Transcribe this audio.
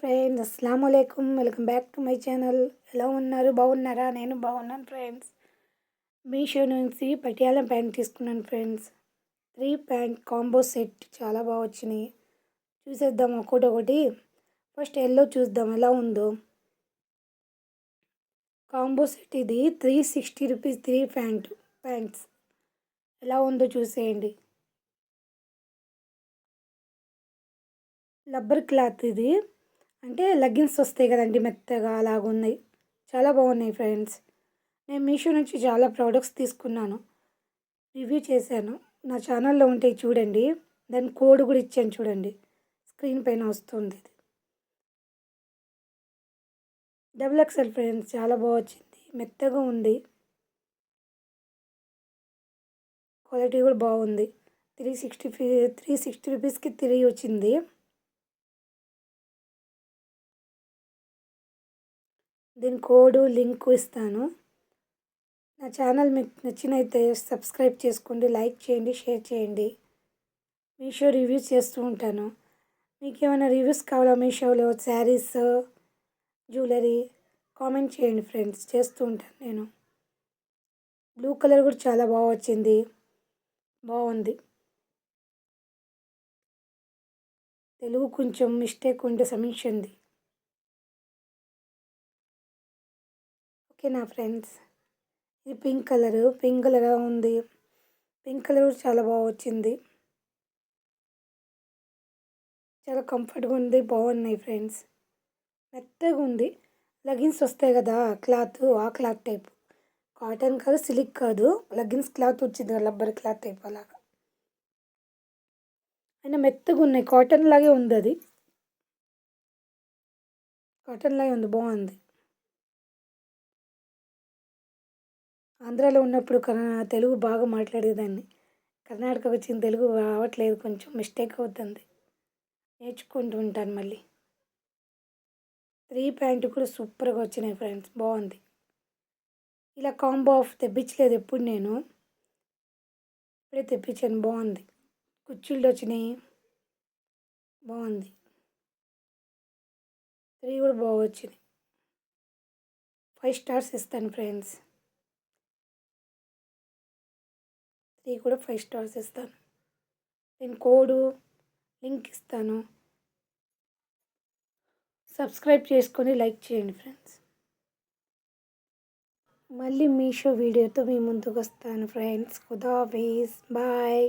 Friends, అస్సలాము అలైకుం. Welcome back to my channel. ఎలా ఉన్నారు? బాగున్నారా? నేను బాగున్నాను ఫ్రెండ్స్. మీషో నుంచి పటియాలా ప్యాంట్ తీసుకున్నాను ఫ్రెండ్స్. 3 ప్యాంట్ కాంబో సెట్ చాలా బాగా వచ్చినాయి. చూసేద్దాం ఒకటి. ఫస్ట్ ఎల్లో చూద్దాం ఎలా ఉందో. కాంబో సెట్ ఇది 360 రూపీస్. 3 ప్యాంట్స్ ఎలా ఉందో చూసేయండి. రబ్బర్ క్లాత్ ఇది, అంటే లెగ్గిన్స్ వస్తాయి కదండి, మెత్తగా అలాగున్నాయి. చాలా బాగున్నాయి ఫ్రెండ్స్. నేను మీషో నుంచి చాలా ప్రోడక్ట్స్ తీసుకున్నాను, రివ్యూ చేశాను. నా ఛానల్లో ఉంటాయి చూడండి. దాని కోడ్ కూడా ఇచ్చాను చూడండి, స్క్రీన్ పైన వస్తుంది. డబుల్ ఎక్సెల్ ఫ్రెండ్స్, చాలా బాగా వచ్చింది, మెత్తగా ఉంది, క్వాలిటీ కూడా బాగుంది. 360 రూపీస్కి 3 వచ్చింది. దీని కోడ్ లింక్ ఇస్తాను. నా ఛానల్ మీకు నచ్చినైతే సబ్స్క్రైబ్ చేసుకోండి, లైక్ చేయండి, షేర్ చేయండి. మీషో రివ్యూస్ చేస్తూ ఉంటాను. మీకు ఏమైనా రివ్యూస్ కావాలా మీషోలో, శారీస్, జ్యువెలరీ, కామెంట్ చేయండి ఫ్రెండ్స్, చేస్తూ ఉంటాను నేను. బ్లూ కలర్ కూడా చాలా బాగా వచ్చింది, బాగుంది. తెలుగు కొంచెం మిస్టేక్ ఉంటే క్షమించండి. ఓకేనా ఫ్రెండ్స్. ఇది పింక్ కలర్ ఉంది. పింక్ కలర్ కూడా చాలా బాగా వచ్చింది, చాలా కంఫర్ట్గా ఉంది, బాగున్నాయి ఫ్రెండ్స్. మెత్తగా ఉంది. లెగిన్స్ వస్తాయి కదా క్లాత్, ఆ క్లాత్ టైప్, కాటన్ కాదు, సిల్క్ కాదు, లెగిన్స్ క్లాత్ వచ్చింది కదా, రబ్బర్ క్లాత్ టైప్ అలాగా. అయినా మెత్తగా ఉన్నాయి, కాటన్ లాగే ఉంది. అది కాటన్ లాగే ఉంది, బాగుంది. ఆంధ్రాలో ఉన్నప్పుడు తెలుగు బాగా మాట్లాడేదాన్ని. కర్ణాటకకు వచ్చిన తెలుగు రావట్లేదు, కొంచెం మిస్టేక్ అవుతుంది, నేర్చుకుంటూ ఉంటాను మళ్ళీ. 3 ప్యాంటు కూడా సూపర్గా వచ్చినాయి ఫ్రెండ్స్, బాగుంది. ఇలా కాంబో ఆఫ్ తెప్పించలేదు ఎప్పుడు నేను, ఇప్పుడే తెప్పించాను, బాగుంది. కుర్చీలు వచ్చినాయి, బాగుంది. 3 కూడా బాగా వచ్చినాయి. 5 స్టార్స్ ఇస్తాను ఫ్రెండ్స్. 3 కూడా 5 స్టార్స్ ఇస్తాను. నేను కోడు లింక్ ఇస్తాను, సబ్స్క్రైబ్ చేసుకొని లైక్ చేయండి ఫ్రెండ్స్. మళ్ళీ మీషో వీడియోతో మీ ముందుకు వస్తాను ఫ్రెండ్స్. ఖుదాఫీజ్, బాయ్.